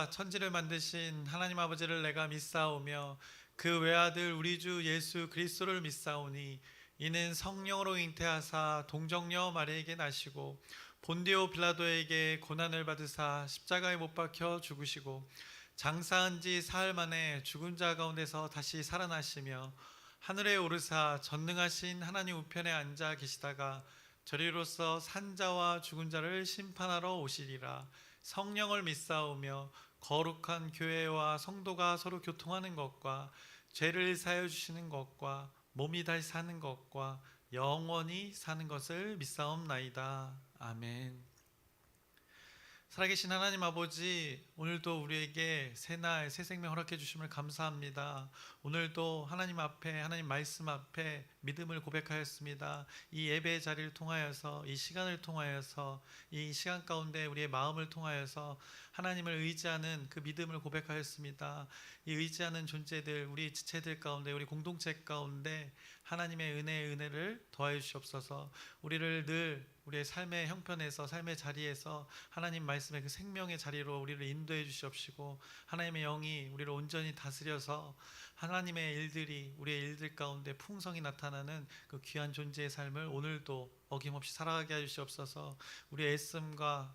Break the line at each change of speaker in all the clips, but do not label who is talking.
하늘과 천지를 만드신 하나님 아버지를 내가 믿사오며 그 외아들 우리 주 예수 그리스도를 믿사오니 이는 성령으로 잉태하사 동정녀 마리에게 나시고 본디오 빌라도에게 고난을 받으사 십자가에 못 박혀 죽으시고 장사한 지 사흘 만에 죽은 자 가운데서 다시 살아나시며 하늘에 오르사 전능하신 하나님 우편에 앉아 계시다가 저리로서 산자와 죽은 자를 심판하러 오시리라. 성령을 믿사오며 거룩한 교회와 성도가 서로 교통하는 것과 죄를 사하여 주시는 것과 몸이 다시 사는 것과 영원히 사는 것을 믿사옵나이다. 아멘. 살아계신 하나님 아버지, 오늘도 우리에게 새날 새 생명 허락해 주심을 감사합니다. 오늘도 하나님 앞에, 하나님 말씀 앞에 믿음을 고백하였습니다. 이 예배의 자리를 통하여서, 이 시간을 통하여서, 이 시간 가운데 우리의 마음을 통하여서 하나님을 의지하는 그 믿음을 고백하였습니다. 이 의지하는 존재들, 우리 지체들 가운데, 우리 공동체 가운데 하나님의 은혜를 더하여 주시옵소서. 우리를 늘 우리의 삶의 형편에서, 삶의 자리에서 하나님 말씀의 그 생명의 자리로 우리를 인도해 주시옵시고, 하나님의 영이 우리를 온전히 다스려서 하나님의 일들이, 우리의 일들 가운데 풍성히 나타나는 그 귀한 존재의 삶을 오늘도 어김없이 살아가게 하시옵소서. 우리의 애씀과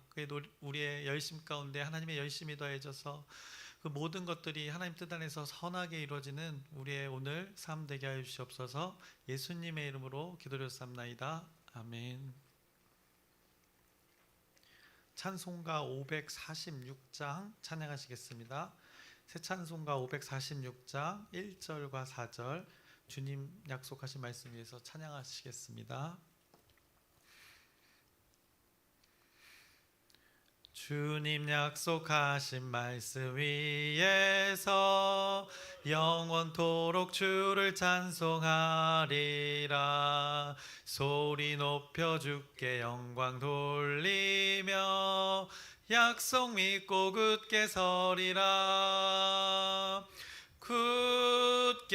우리의 열심 가운데 하나님의 열심이 더해져서 그 모든 것들이 하나님 뜻 안에서 선하게 이루어지는 우리의 오늘 삶 되게 하여 주시옵소서. 예수님의 이름으로 기도드렸사옵나이다. 아멘. 찬송가 546장 찬양하시겠습니다. 새 찬송가 546장 1절과 4절 주님 약속하신 말씀 위에서 찬양하시겠습니다. 주님 약속하신 말씀 위에서 영원토록 주를 찬송하리라. 소리 높여 주께 영광 돌리며 약속 믿고 굳게 서리라. 굳게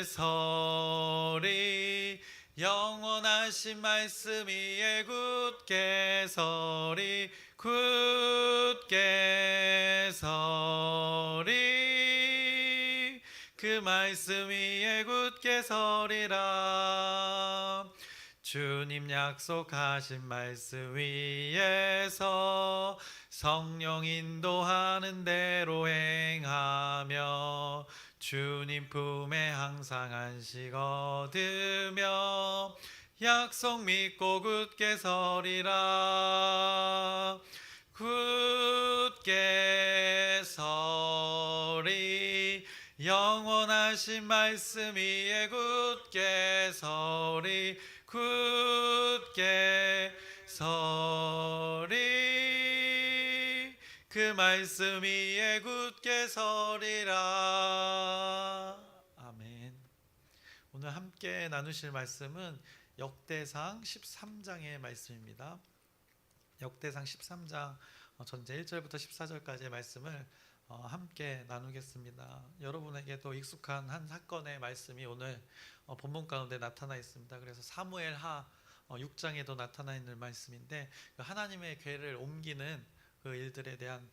서리 영원하신 말씀 위에 굳게 서리. 굳게 서리 그 말씀 위에 굳게 서리라. 주님 약속하신 말씀 위에서 성령 인도하는 대로 행하며 주님 품에 항상 안식 얻으며 약속 믿고 굳게 서리라. 굳게 서리 영원하신 말씀 위에 굳게 서리. 굳게 서리 그 말씀 위에 굳게 서리라. 아멘. 오늘 함께 나누실 말씀은 역대상 13장의 말씀입니다. 역대상 13장 전체 1절부터 14절까지의 말씀을 함께 나누겠습니다. 여러분에게도 익숙한 한 사건의 말씀이 오늘 본문 가운데 나타나 있습니다. 그래서 사무엘하 6장에도 나타나 있는 말씀인데 하나님의 궤를 옮기는 그 일들에 대한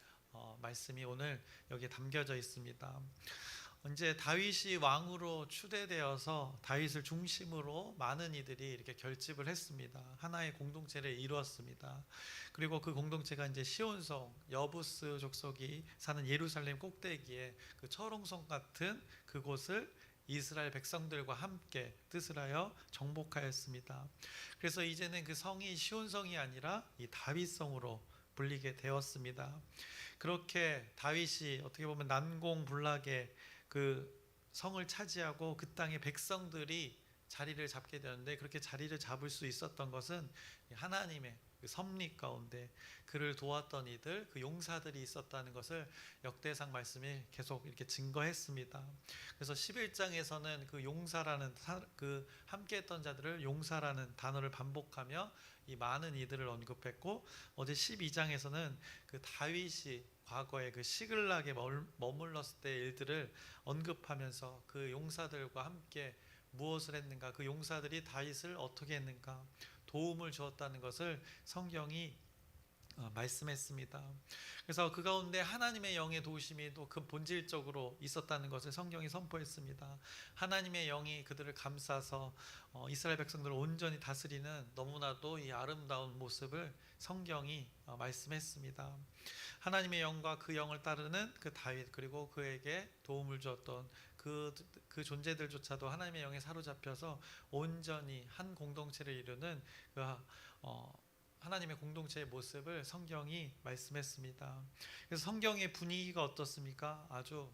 말씀이 오늘 여기에 담겨져 있습니다. 이제 다윗이 왕으로 추대되어서 다윗을 중심으로 많은 이들이 이렇게 결집을 했습니다. 하나의 공동체를 이루었습니다. 그리고 그 공동체가 이제 시온성 여부스 족속이 사는 예루살렘 꼭대기에 그 철옹성 같은 그곳을 이스라엘 백성들과 함께 뜻을 하여 정복하였습니다. 그래서 이제는 그 성이 시온성이 아니라 이 다윗성으로 불리게 되었습니다. 그렇게 다윗이 어떻게 보면 난공불락의 그 성을 차지하고 그 땅의 백성들이 자리를 잡게 되었는데, 그렇게 자리를 잡을 수 있었던 것은 하나님의 그 섭리 가운데 그를 도왔던 이들, 그 용사들이 있었다는 것을 역대상 말씀이 계속 이렇게 증거했습니다. 그래서 11장에서는 그 용사라는 그 함께했던 자들을 용사라는 단어를 반복하며 이 많은 이들을 언급했고, 어제 12장에서는 그 다윗이 과거에 그 시글락에 머물렀을 때의 일들을 언급하면서 그 용사들과 함께 무엇을 했는가, 그 용사들이 다윗을 어떻게 했는가, 도움을 주었다는 것을 성경이 말씀했습니다. 그래서 그 가운데 하나님의 영의 도우심이 또 그 본질적으로 있었다는 것을 성경이 선포했습니다. 하나님의 영이 그들을 감싸서 이스라엘 백성들을 온전히 다스리는 너무나도 이 아름다운 모습을 성경이 말씀했습니다. 하나님의 영과 그 영을 따르는 그 다윗, 그리고 그에게 도움을 주었던 그 존재들조차도 하나님의 영에 사로잡혀서 온전히 한 공동체를 이루는 그 하나님의 공동체의 모습을 성경이 말씀했습니다. 그래서 성경의 분위기가 어떻습니까? 아주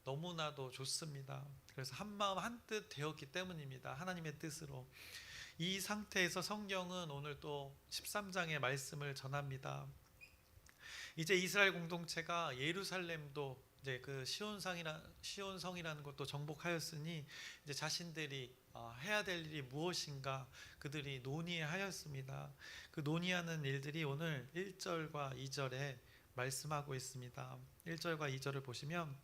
너무나도 좋습니다. 그래서 한마음 한뜻 되었기 때문입니다. 하나님의 뜻으로. 이 상태에서 성경은 오늘 또 13장의 말씀을 전합니다. 이제 이스라엘 공동체가 예루살렘도 이제 그 시온성이라는 것도 정복하였으니 이제 자신들이 해야 될 일이 무엇인가 그들이 논의하였습니다. 그 논의하는 일들이 오늘 1절과 2절에 말씀하고 있습니다. 1절과 2절을 보시면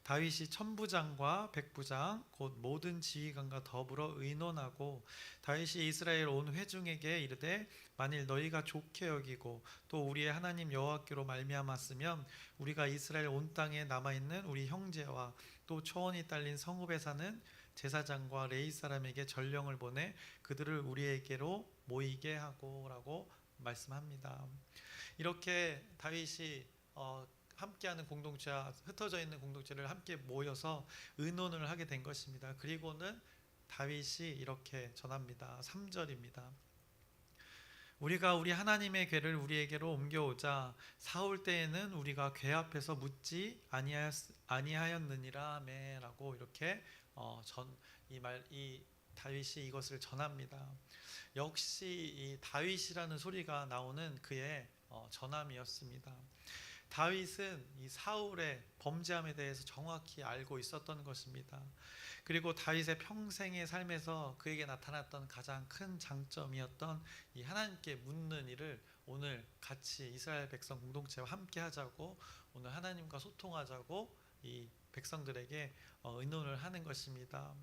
다윗이 천부장과 백부장 곧 모든 지휘관과 더불어 의논하고 다윗이 이스라엘 온 회중에게 이르되 만일 너희가 좋게 여기고 또 우리의 하나님 여호와께로 말미암았으면 우리가 이스라엘 온 땅에 남아있는 우리 형제와 또 초원이 딸린 성읍에 사는 제사장과 레위 사람에게 전령을 보내 그들을 우리에게로 모이게 하고라고 말씀합니다. 이렇게 다윗이 함께하는 공동체와 흩어져 있는 공동체를 함께 모여서 의논을 하게 된 것입니다. 그리고는 다윗이 이렇게 전합니다. 3절입니다. 우리가 우리 하나님의 궤를 우리에게로 옮겨오자 사올 때에는 우리가 궤 앞에서 묻지 아니하였느니라 하매라고 이렇게 이 다윗이 이것을 전합니다. 역시 이 다윗이라는 소리가 나오는 그의 전함이었습니다. 다윗은 이 사울의 범죄함에 대해서 정확히 알고 있었던 것입니다. 그리고 다윗의 평생의 삶에서 그에게 나타났던 가장 큰 장점이었던 이 하나님께 묻는 일을 오늘 같이 이스라엘 백성 공동체와 함께 하자고, 오늘 하나님과 소통하자고 이 백성들에게 의논을 하는 것입니다.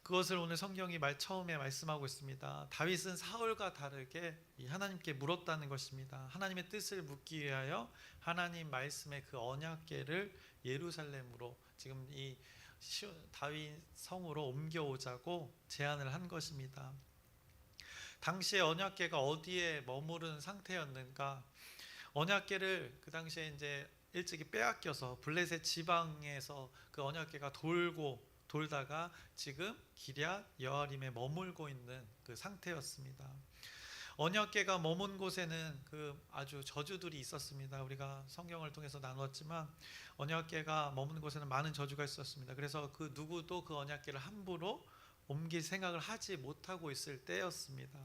그것을 오늘 성경이 처음에 말씀하고 있습니다. 다윗은 사울과 다르게 하나님께 물었다는 것입니다. 하나님의 뜻을 묻기 위하여 하나님 말씀의 그 언약궤를 예루살렘으로, 지금 이 다윗 성으로 옮겨오자고 제안을 한 것입니다. 당시에 언약궤가 어디에 머무른 상태였는가? 언약궤를 그 당시에 이제 일찍이 빼앗겨서 블레셋 지방에서 그 언약궤가 돌다가 지금 기럇 여아림에 머물고 있는 그 상태였습니다. 언약궤가 머문 곳에는 그 아주 저주들이 있었습니다. 우리가 성경을 통해서 나눴지만 언약궤가 머문 곳에는 많은 저주가 있었습니다. 그래서 그 누구도 그 언약궤를 함부로 옮길 생각을 하지 못하고 있을 때였습니다.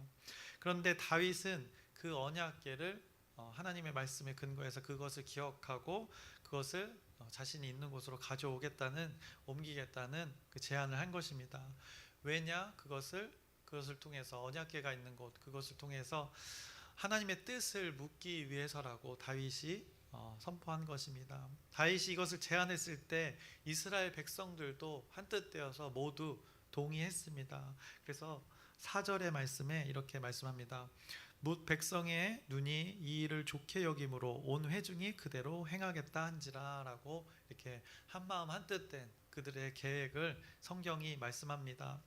그런데 다윗은 그 언약궤를 하나님의 말씀에 근거해서 그것을 기억하고 그것을 자신이 있는 곳으로 옮기겠다는 그 제안을 한 것입니다. 왜냐? 그것을 통해서, 언약궤가 있는 곳, 그것을 통해서 하나님의 뜻을 묻기 위해서라고 다윗이 선포한 것입니다. 다윗이 이것을 제안했을 때 이스라엘 백성들도 한뜻 되어서 모두 동의했습니다. 그래서 4절의 말씀에 이렇게 말씀합니다. 뭇 백성의 눈이 이 일을 좋게 여김으로 온 회중이 그대로 행하겠다 한지라 라고 이렇게 한마음 한뜻 된 그들의 계획을 성경이 말씀합니다.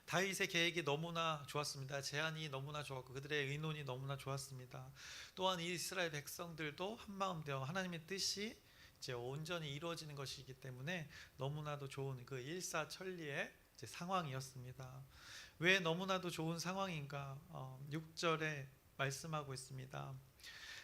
다윗의 계획이 너무나 좋았습니다. 제안이 너무나 좋았고 그들의 의논이 너무나 좋았습니다. 또한 이스라엘 백성들도 한마음 되어 하나님의 뜻이 이제 온전히 이루어지는 것이기 때문에 너무나도 좋은 그 일사천리의 상황이었습니다. 왜 너무나도 좋은 상황인가? 6절에 말씀하고 있습니다.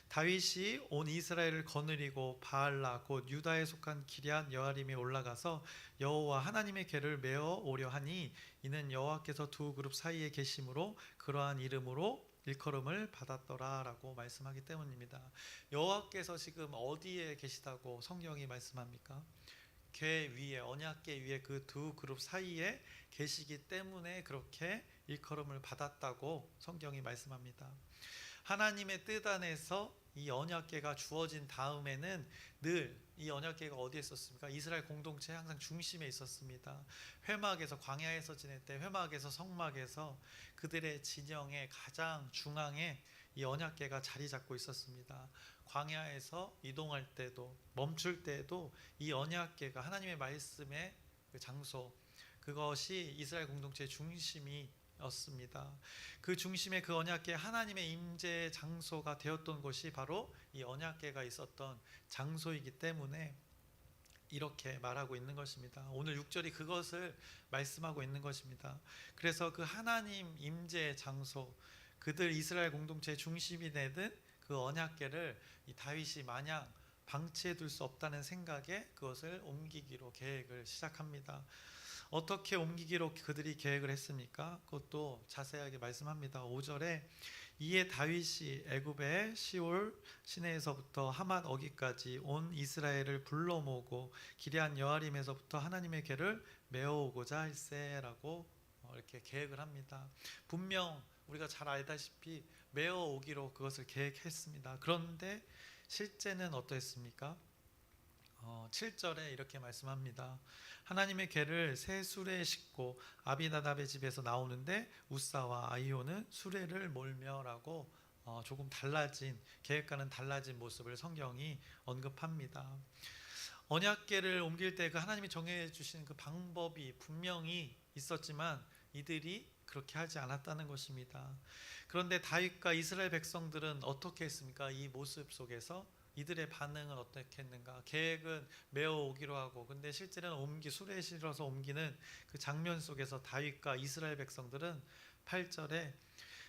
다윗이 온 이스라엘을 거느리고 바알라 곧 유다에 속한 기럇 여아림에 올라가서 여호와 하나님의 궤를 메어 오려 하니 이는 여호와께서 두 그룹 사이에 계심으로 그러한 이름으로 일컬음을 받았더라 라고 말씀하기 때문입니다. 여호와께서 지금 어디에 계시다고 성경이 말씀합니까? 궤 위에, 언약궤 위에 그 두 그룹 사이에 계시기 때문에 그렇게 일컬음을 받았다고 성경이 말씀합니다. 하나님의 뜻 안에서 이 언약궤가 주어진 다음에는 늘 이 언약궤가 어디에 있었습니까? 이스라엘 공동체의 항상 중심에 있었습니다. 회막에서, 광야에서 지낼 때 회막에서, 성막에서 그들의 진영의 가장 중앙에 이 언약궤가 자리 잡고 있었습니다. 광야에서 이동할 때도 멈출 때도 이 언약궤가 하나님의 말씀의 그 장소, 그것이 이스라엘 공동체의 중심이었습니다. 그 중심의 그 언약궤, 하나님의 임재 장소가 되었던 곳이 바로 이 언약궤가 있었던 장소이기 때문에 이렇게 말하고 있는 것입니다. 오늘 6절이 그것을 말씀하고 있는 것입니다. 그래서 그 하나님 임재 장소, 그들 이스라엘 공동체의 중심이 되는 그 언약궤를 이 다윗이 마냥 방치해 둘 수 없다는 생각에 그것을 옮기기로 계획을 시작합니다. 어떻게 옮기기로 그들이 계획을 했습니까? 그것도 자세하게 말씀합니다. 5절에 이에 다윗이 애굽의 시올 시내에서부터 하맛 어기까지 온 이스라엘을 불러 모으고 기럇 여아림에서부터 하나님의 궤를 메어오고자 할세라고 이렇게 계획을 합니다. 분명 우리가 잘 알다시피 메어오기로 그것을 계획했습니다. 그런데 실제는 어떠했습니까? 7절에 이렇게 말씀합니다. 하나님의 궤를 새 수레에 싣고 아비나답의 집에서 나오는데 우사와 아히오는 수레를 몰며라고 조금 달라진, 계획과는 달라진 모습을 성경이 언급합니다. 언약궤를 옮길 때 그 하나님이 정해 주신 그 방법이 분명히 있었지만 이들이 그렇게 하지 않았다는 것입니다. 그런데 다윗과 이스라엘 백성들은 어떻게 했습니까? 이 모습 속에서 이들의 반응은 어떻게 했는가? 계획은 메어오기로 하고, 근데 실제는 수레에 실어서 옮기는 그 장면 속에서 다윗과 이스라엘 백성들은 8절에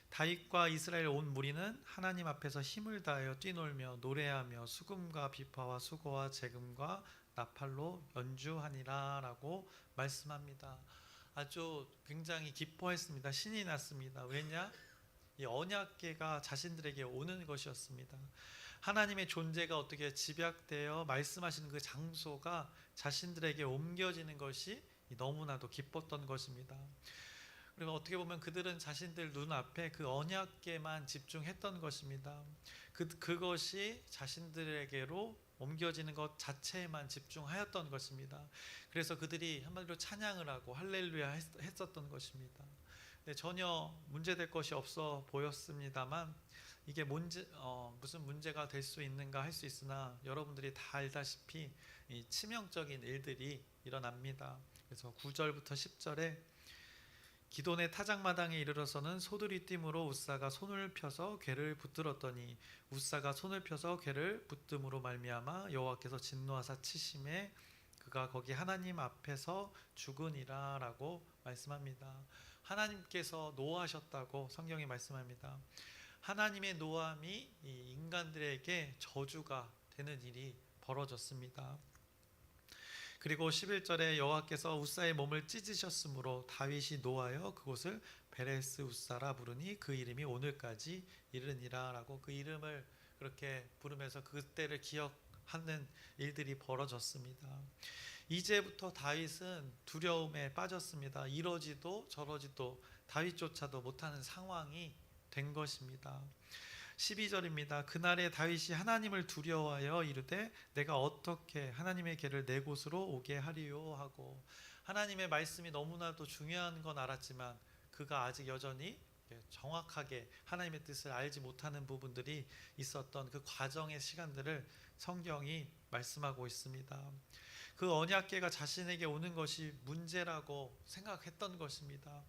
다윗과 이스라엘 온 무리는 하나님 앞에서 힘을 다하여 뛰놀며 노래하며 수금과 비파와 수고와 재금과 나팔로 연주하니라 라고 말씀합니다. 아주 굉장히 기뻐했습니다. 신이 났습니다. 왜냐? 이 언약궤가 자신들에게 오는 것이었습니다. 하나님의 존재가 어떻게 집약되어 말씀하시는 그 장소가 자신들에게 옮겨지는 것이 너무나도 기뻤던 것입니다. 그리고 어떻게 보면 그들은 자신들 눈앞에 그 언약궤만 집중했던 것입니다. 그것이 자신들에게로 옮겨지는 것 자체에만 집중하였던 것입니다. 그래서 그들이 한마디로 찬양을 하고 할렐루야 했었던 것입니다. 전혀 문제될 것이 없어 보였습니다만 이게 무슨 문제가 될 수 있는가 할 수 있으나 여러분들이 다 알다시피 이 치명적인 일들이 일어납니다. 그래서 9절부터 10절에 기돈의 타작마당에 이르러서는 소들이 띠므로 우사가 손을 펴서 궤를 붙들었더니 우사가 손을 펴서 궤를 붙듦으로 말미암아 여호와께서 진노하사 치심에 그가 거기 하나님 앞에서 죽으니라 라고 말씀합니다. 하나님께서 노하셨다고 성경이 말씀합니다. 하나님의 노함이 이 인간들에게 저주가 되는 일이 벌어졌습니다. 그리고 11절에 여호와께서 우사의 몸을 찢으셨으므로 다윗이 노하여 그곳을 베레스 우사라 부르니 그 이름이 오늘까지 이르니라 라고 그 이름을 그렇게 부르면서 그때를 기억하는 일들이 벌어졌습니다. 이제부터 다윗은 두려움에 빠졌습니다. 이러지도 저러지도 다윗조차도 못하는 상황이 된 것입니다. 12절입니다. 그날에 다윗이 하나님을 두려워하여 이르되 내가 어떻게 하나님의 궤를 내 곳으로 오게 하리요 하고, 하나님의 말씀이 너무나도 중요한 건 알았지만 그가 아직 여전히 정확하게 하나님의 뜻을 알지 못하는 부분들이 있었던 그 과정의 시간들을 성경이 말씀하고 있습니다. 그 언약궤가 자신에게 오는 것이 문제라고 생각했던 것입니다.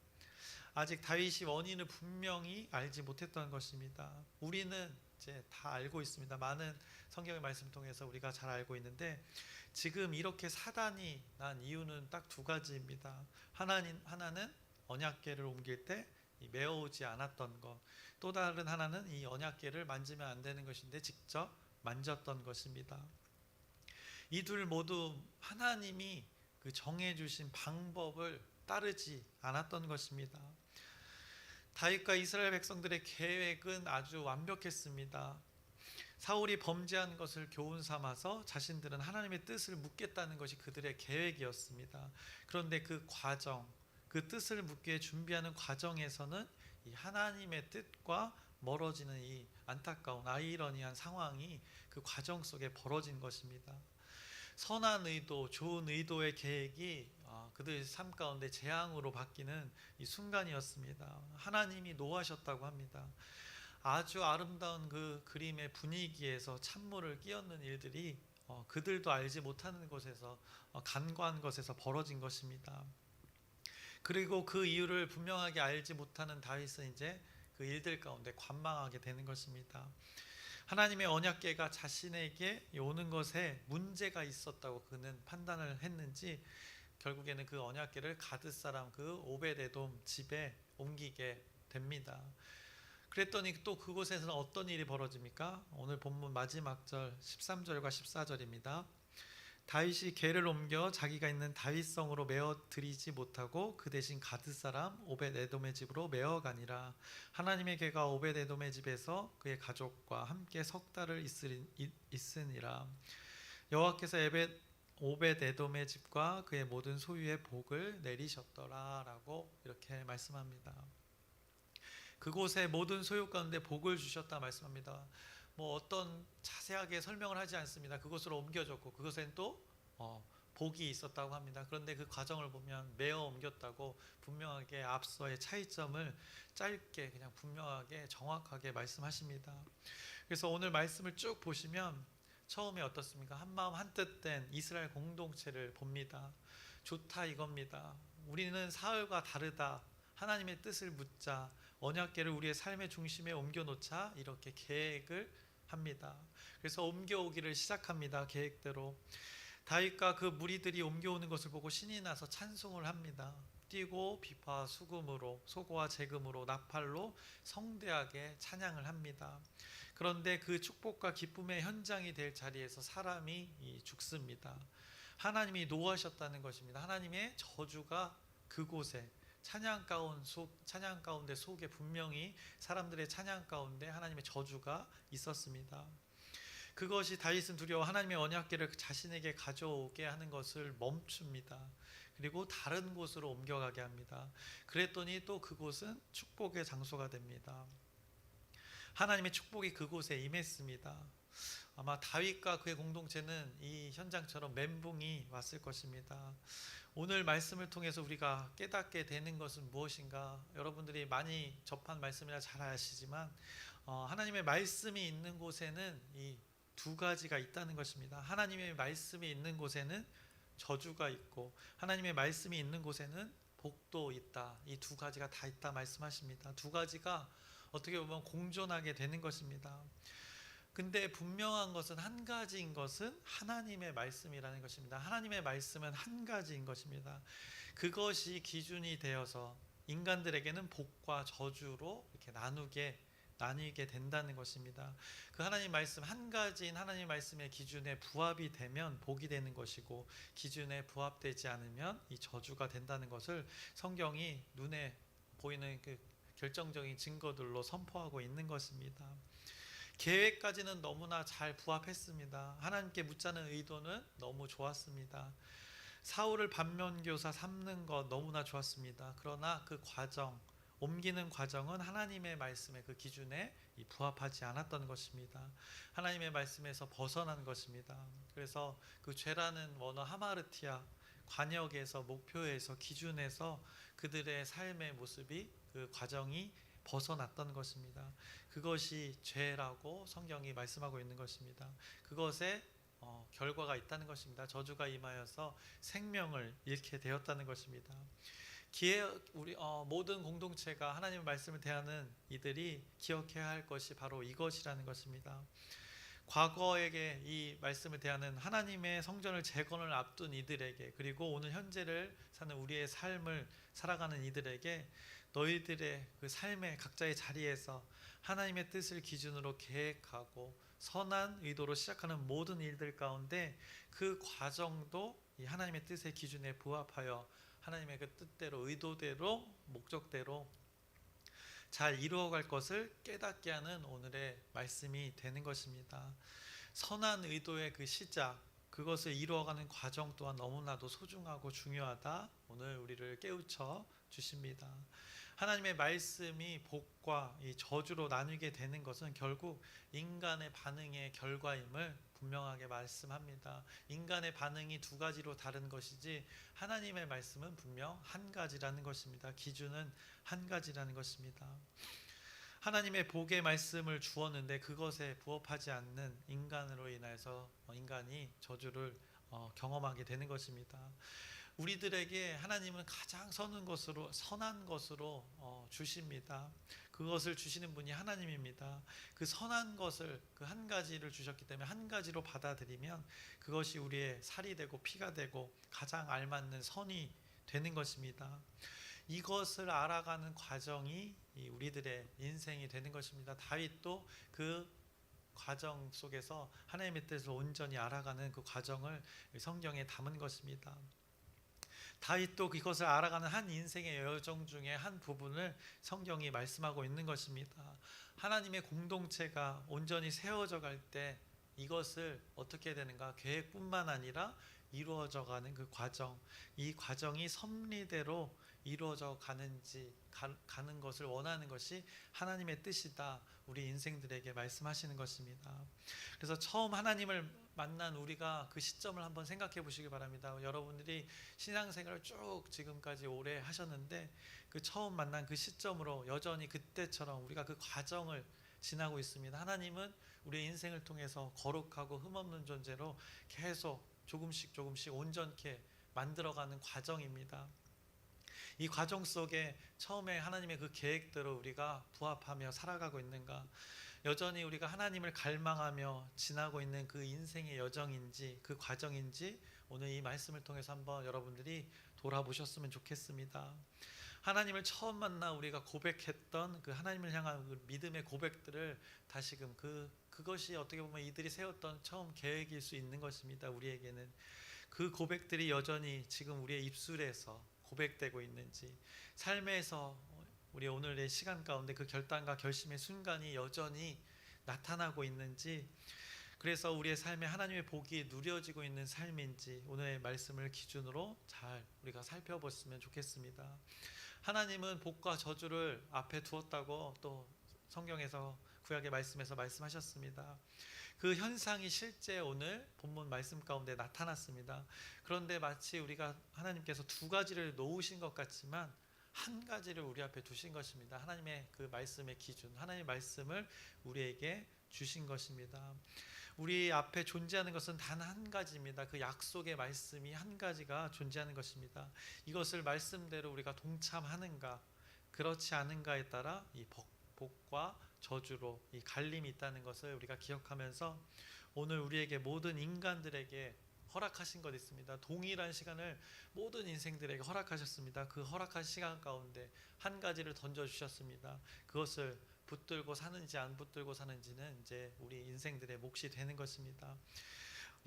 아직 다윗이 원인을 분명히 알지 못했던 것입니다. 우리는 이제 다 알고 있습니다. 많은 성경의 말씀 통해서 우리가 잘 알고 있는데 지금 이렇게 사단이 난 이유는 딱 두 가지입니다. 하나는 언약궤를 옮길 때 메어오지 않았던 것, 또 다른 하나는 이 언약궤를 만지면 안 되는 것인데 직접 만졌던 것입니다. 이 둘 모두 하나님이 그 정해주신 방법을 따르지 않았던 것입니다. 다윗과 이스라엘 백성들의 계획은 아주 완벽했습니다. 사울이 범죄한 것을 교훈 삼아서 자신들은 하나님의 뜻을 묻겠다는 것이 그들의 계획이었습니다. 그런데 그 과정, 그 뜻을 묻기에 준비하는 과정에서는 이 하나님의 뜻과 멀어지는 이 안타까운 아이러니한 상황이 그 과정 속에 벌어진 것입니다. 선한 의도, 좋은 의도의 계획이 그들의 삶 가운데 재앙으로 바뀌는 이 순간이었습니다. 하나님이 노하셨다고 합니다. 아주 아름다운 그 그림의 분위기에서 찬물을 끼얹는 일들이 그들도 알지 못하는 곳에서 간과한 것에서 벌어진 것입니다. 그리고 그 이유를 분명하게 알지 못하는 다윗은 이제 그 일들 가운데 관망하게 되는 것입니다. 하나님의 언약궤가 자신에게 오는 것에 문제가 있었다고 그는 판단을 했는지 결국에는 그 언약궤를 가드 사람 그 오벳에돔 집에 옮기게 됩니다. 그랬더니 또 그곳에서는 어떤 일이 벌어집니까? 오늘 본문 마지막 절 13절과 14절입니다. 다윗이 궤를 옮겨 자기가 있는 다윗성으로 메어 드리지 못하고 그 대신 가드 사람 오벳에돔의 집으로 메어 가니라. 하나님의 궤가 오벳에돔의 집에서 그의 가족과 함께 석 달을 있으니라. 여호와께서 오벳에돔의 집과 그의 모든 소유의 복을 내리셨더라라고 이렇게 말씀합니다. 그곳의 모든 소유 가운데 복을 주셨다 말씀합니다. 뭐 어떤 자세하게 설명을 하지 않습니다. 그곳으로 옮겨졌고 그것엔 또 복이 있었다고 합니다. 그런데 그 과정을 보면 메어 옮겼다고 분명하게 앞서의 차이점을 짧게 그냥 분명하게 정확하게 말씀하십니다. 그래서 오늘 말씀을 쭉 보시면 처음에 어떻습니까? 한마음 한뜻된 이스라엘 공동체를 봅니다. 좋다 이겁니다. 우리는 사흘과 다르다. 하나님의 뜻을 묻자. 언약궤를 우리의 삶의 중심에 옮겨놓자. 이렇게 계획을 합니다. 그래서 옮겨오기를 시작합니다. 계획대로. 다윗과 그 무리들이 옮겨오는 것을 보고 신이 나서 찬송을 합니다. 뛰고 비파와 수금으로 소고와 재금으로 나팔로 성대하게 찬양을 합니다. 그런데 그 축복과 기쁨의 현장이 될 자리에서 사람이 죽습니다. 하나님이 노하셨다는 것입니다. 하나님의 저주가 그곳에 찬양 가운데 속에 분명히 사람들의 찬양 가운데 하나님의 저주가 있었습니다. 그것이 다윗은 두려워 하나님의 언약궤를 자신에게 가져오게 하는 것을 멈춥니다. 그리고 다른 곳으로 옮겨가게 합니다. 그랬더니 또 그곳은 축복의 장소가 됩니다. 하나님의 축복이 그곳에 임했습니다. 아마 다윗과 그의 공동체는 이 현장처럼 멘붕이 왔을 것입니다. 오늘 말씀을 통해서 우리가 깨닫게 되는 것은 무엇인가? 여러분들이 많이 접한 말씀이라 잘 아시지만 하나님의 말씀이 있는 곳에는 이 두 가지가 있다는 것입니다. 하나님의 말씀이 있는 곳에는 저주가 있고 하나님의 말씀이 있는 곳에는 복도 있다. 이 두 가지가 다 있다 말씀하십니다. 두 가지가 어떻게 보면 공존하게 되는 것입니다. 근데 분명한 것은 한 가지인 것은 하나님의 말씀이라는 것입니다. 하나님의 말씀은 한 가지인 것입니다. 그것이 기준이 되어서 인간들에게는 복과 저주로 이렇게 나뉘게 된다는 것입니다. 그 하나님 말씀 한 가지인 하나님 말씀의 기준에 부합이 되면 복이 되는 것이고 기준에 부합되지 않으면 이 저주가 된다는 것을 성경이 눈에 보이는 그 결정적인 증거들로 선포하고 있는 것입니다. 계획까지는 너무나 잘 부합했습니다. 하나님께 묻자는 의도는 너무 좋았습니다. 사울을 반면교사 삼는 것 너무나 좋았습니다. 그러나 그 과정, 옮기는 과정은 하나님의 말씀의 그 기준에 부합하지 않았던 것입니다. 하나님의 말씀에서 벗어난 것입니다. 그래서 그 죄라는 원어 하마르티아 관역에서 목표에서 기준에서 그들의 삶의 모습이 그 과정이 벗어났던 것입니다. 그것이 죄라고 성경이 말씀하고 있는 것입니다. 그것에 결과가 있다는 것입니다. 저주가 임하여서 생명을 잃게 되었다는 것입니다. 우리 모든 공동체가 하나님의 말씀을 대하는 이들이 기억해야 할 것이 바로 이것이라는 것입니다. 과거에게 이 말씀을 대하는 하나님의 성전을 재건을 앞둔 이들에게 그리고 오늘 현재를 사는 우리의 삶을 살아가는 이들에게 너희들의 그 삶의 각자의 자리에서 하나님의 뜻을 기준으로 계획하고 선한 의도로 시작하는 모든 일들 가운데 그 과정도 이 하나님의 뜻의 기준에 부합하여 하나님의 그 뜻대로 의도대로 목적대로 잘 이루어갈 것을 깨닫게 하는 오늘의 말씀이 되는 것입니다. 선한 의도의 그 시작, 그것을 이루어가는 과정 또한 너무나도 소중하고 중요하다. 오늘 우리를 깨우쳐 주십니다. 하나님의 말씀이 복과 이 저주로 나뉘게 되는 것은 결국 인간의 반응의 결과임을 분명하게 말씀합니다. 인간의 반응이 두 가지로 다른 것이지 하나님의 말씀은 분명 한 가지라는 것입니다. 기준은 한 가지라는 것입니다. 하나님의 복의 말씀을 주었는데 그것에 부합하지 않는 인간으로 인해서 인간이 저주를 경험하게 되는 것입니다. 우리들에게 하나님은 가장 선한 것으로 주십니다. 그것을 주시는 분이 하나님입니다. 그 선한 것을 그 한 가지를 주셨기 때문에 한 가지로 받아들이면 그것이 우리의 살이 되고 피가 되고 가장 알맞는 선이 되는 것입니다. 이것을 알아가는 과정이 우리들의 인생이 되는 것입니다. 다윗도 그 과정 속에서 하나님의 뜻을 온전히 알아가는 그 과정을 성경에 담은 것입니다. 다윗도 그것을 알아가는 한 인생의 여정 중에 한 부분을 성경이 말씀하고 있는 것입니다. 하나님의 공동체가 온전히 세워져 갈 때 이것을 어떻게 되는가, 계획뿐만 아니라 이루어져 가는 그 과정, 이 과정이 섭리대로 이루어져 가는 것을 원하는 것이 하나님의 뜻이다, 우리 인생들에게 말씀하시는 것입니다. 그래서 처음 하나님을 만난 우리가 그 시점을 한번 생각해 보시기 바랍니다. 여러분들이 신앙생활을 쭉 지금까지 오래 하셨는데 그 처음 만난 그 시점으로 여전히 그때처럼 우리가 그 과정을 지나고 있습니다. 하나님은 우리의 인생을 통해서 거룩하고 흠없는 존재로 계속 조금씩 온전케 만들어가는 과정입니다. 이 과정 속에 처음에 하나님의 그 계획대로 우리가 부합하며 살아가고 있는가, 여전히 우리가 하나님을 갈망하며 지나고 있는 그 인생의 여정인지 그 과정인지 오늘 이 말씀을 통해서 한번 여러분들이 돌아보셨으면 좋겠습니다. 하나님을 처음 만나 우리가 고백했던 그 하나님을 향한 그 믿음의 고백들을 다시금 그것이 어떻게 보면 이들이 세웠던 처음 계획일 수 있는 것입니다. 우리에게는 그 고백들이 여전히 지금 우리의 입술에서 고백되고 있는지, 삶에서 우리 오늘의 시간 가운데 그 결단과 결심의 순간이 여전히 나타나고 있는지, 그래서 우리의 삶에 하나님의 복이 누려지고 있는 삶인지 오늘의 말씀을 기준으로 잘 우리가 살펴봤으면 좋겠습니다. 하나님은 복과 저주를 앞에 두었다고 또 성경에서 구약의 말씀에서 말씀하셨습니다. 그 현상이 실제 오늘 본문 말씀 가운데 나타났습니다. 그런데 마치 우리가 하나님께서 두 가지를 놓으신 것 같지만 한 가지를 우리 앞에 두신 것입니다. 하나님의 그 말씀의 기준, 하나님의 말씀을 우리에게 주신 것입니다. 우리 앞에 존재하는 것은 단 한 가지입니다. 그 약속의 말씀이 한 가지가 존재하는 것입니다. 이것을 말씀대로 우리가 동참하는가 그렇지 않은가에 따라 이 복과 저주로 이 갈림이 있다는 것을 우리가 기억하면서 오늘 우리에게 모든 인간들에게 허락하신 것 있습니다. 동일한 시간을 모든 인생들에게 허락하셨습니다. 그 허락한 시간 가운데 한 가지를 던져주셨습니다. 그것을 붙들고 사는지 안 붙들고 사는지는 이제 우리 인생들의 몫이 되는 것입니다.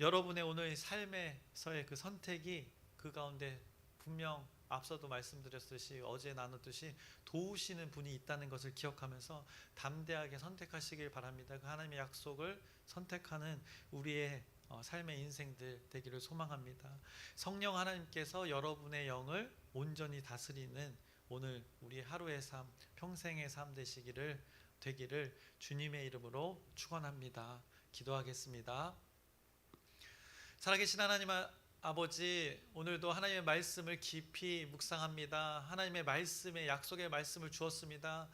여러분의 오늘 삶에서의 그 선택이 그 가운데 분명 앞서도 말씀드렸듯이 어제 나눴듯이 도우시는 분이 있다는 것을 기억하면서 담대하게 선택하시길 바랍니다. 그 하나님의 약속을 선택하는 우리의 삶의 인생들 되기를 소망합니다. 성령 하나님께서 여러분의 영을 온전히 다스리는 오늘 우리 하루의 삶, 평생의 삶 되기를 주님의 이름으로 축원합니다. 기도하겠습니다. 살아계신 하나님 아버지, 오늘도 하나님의 말씀을 깊이 묵상합니다. 하나님의 말씀에 약속의 말씀을 주었습니다.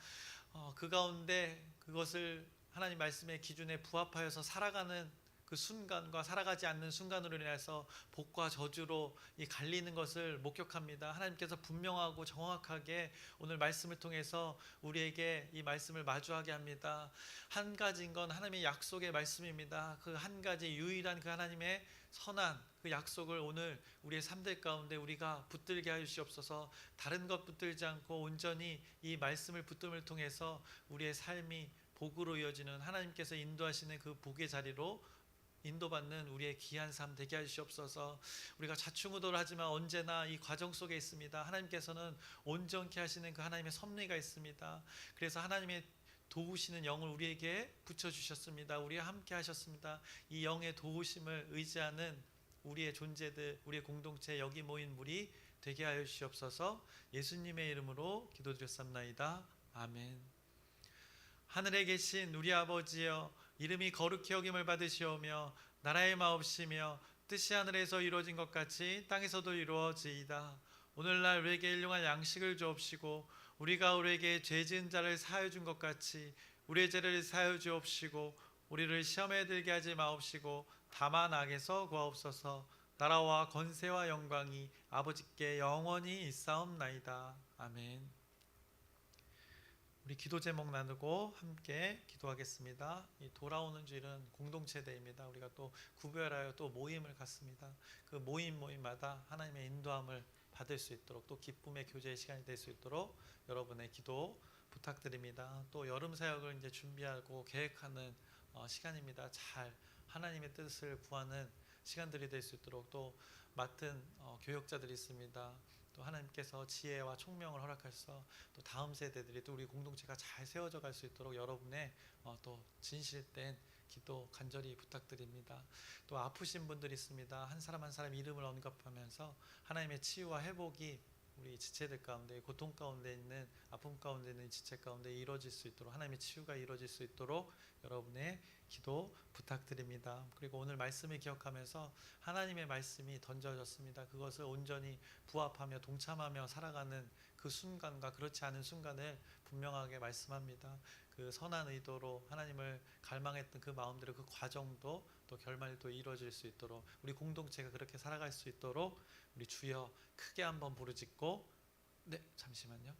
그 가운데 그것을 하나님 말씀의 기준에 부합하여서 살아가는 그 순간과 살아가지 않는 순간으로 인해서 복과 저주로 이 갈리는 것을 목격합니다. 하나님께서 분명하고 정확하게 오늘 말씀을 통해서 우리에게 이 말씀을 마주하게 합니다. 한 가지인 건 하나님의 약속의 말씀입니다. 그 한 가지 유일한 그 하나님의 선한 그 약속을 오늘 우리의 삶들 가운데 우리가 붙들게 하여 주시옵소서. 다른 것 붙들지 않고 온전히 이 말씀을 붙듦을 통해서 우리의 삶이 복으로 이어지는 하나님께서 인도하시는 그 복의 자리로 인도받는 우리의 귀한 삶 되게 하시옵소서. 우리가 좌충우돌 하지만 언제나 이 과정 속에 있습니다. 하나님께서는 온전케 하시는 그 하나님의 섭리가 있습니다. 그래서 하나님의 도우시는 영을 우리에게 붙여주셨습니다. 우리와 함께 하셨습니다. 이 영의 도우심을 의지하는 우리의 존재들, 우리의 공동체 여기 모인 무리 되게 하여 주시옵소서. 예수님의 이름으로 기도드렸습나이다. 아멘. 하늘에 계신 우리 아버지여, 이름이 거룩히 여김을 받으시오며 나라의 마옵시며 뜻이 하늘에서 이루어진 것 같이 땅에서도 이루어지이다. 오늘날 우리에게 일용할 양식을 주옵시고 우리가 우리에게 죄 지은 자를 사하여 준 것 같이 우리의 죄를 사하여 주옵시고 우리를 시험에 들게 하지 마옵시고 다만 악에서 구하옵소서. 나라와 권세와 영광이 아버지께 영원히 있사옵나이다. 아멘. 우리 기도 제목 나누고 함께 기도하겠습니다. 이 돌아오는 주일은 공동체대입니다. 우리가 또 구별하여 또 모임을 갖습니다. 그 모임마다 하나님의 인도함을 받을 수 있도록 또 기쁨의 교제의 시간이 될 수 있도록 여러분의 기도 부탁드립니다. 또 여름 사역을 이제 준비하고 계획하는 시간입니다. 잘 하나님의 뜻을 구하는 시간들이 될 수 있도록 또 맡은 교역자들이 있습니다. 또 하나님께서 지혜와 총명을 허락하셔서 또 다음 세대들이 또 우리 공동체가 잘 세워져 갈 수 있도록 여러분의 또 진실된 기도 간절히 부탁드립니다. 또 아프신 분들이 있습니다. 한 사람 한 사람 이름을 언급하면서 하나님의 치유와 회복이 우리 지체들 가운데 고통 가운데 있는 아픔 가운데 있는 지체 가운데 이루어질 수 있도록 하나님의 치유가 이루어질 수 있도록 여러분의 기도 부탁드립니다. 그리고 오늘 말씀을 기억하면서 하나님의 말씀이 던져졌습니다. 그것을 온전히 부합하며 동참하며 살아가는 그 순간과 그렇지 않은 순간을 분명하게 말씀합니다. 그 선한 의도로 하나님을 갈망했던 그 마음대로 그 과정도 또 결말도 이루어질 수 있도록 우리 공동체가 그렇게 살아갈 수 있도록 우리 주여 크게 한번 부르짖고 잠시만요.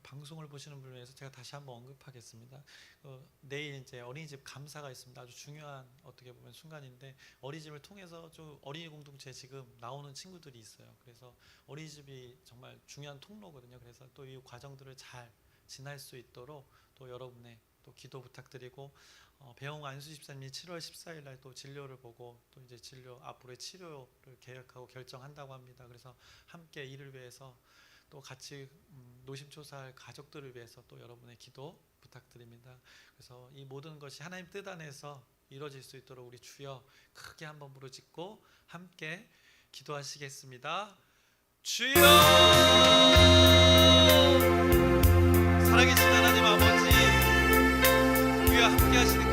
방송을 보시는 분을 위해서 제가 다시 한번 언급하겠습니다. 내일 이제 어린이집 감사가 있습니다. 아주 중요한 어떻게 보면 순간인데 어린이집을 통해서 좀 어린이 공동체 지금 나오는 친구들이 있어요. 그래서 어린이집이 정말 중요한 통로거든요. 그래서 또 이 과정들을 잘 지날 수 있도록 또 여러분의 또 기도 부탁드리고 배웅 안수 집사님이 7월 14일 날 또 진료를 보고 또 이제 진료 앞으로의 치료를 계획하고 결정한다고 합니다. 그래서 함께 이를 위해서 또 같이 노심초사할 가족들을 위해서 또 여러분의 기도 부탁드립니다. 그래서 이 모든 것이 하나님 뜻 안에서 이루어질 수 있도록 우리 주여 크게 한번 부르짖고 함께 기도하시겠습니다. 주여! 살아계신 하나님 아버지, 우리와 함께 하시는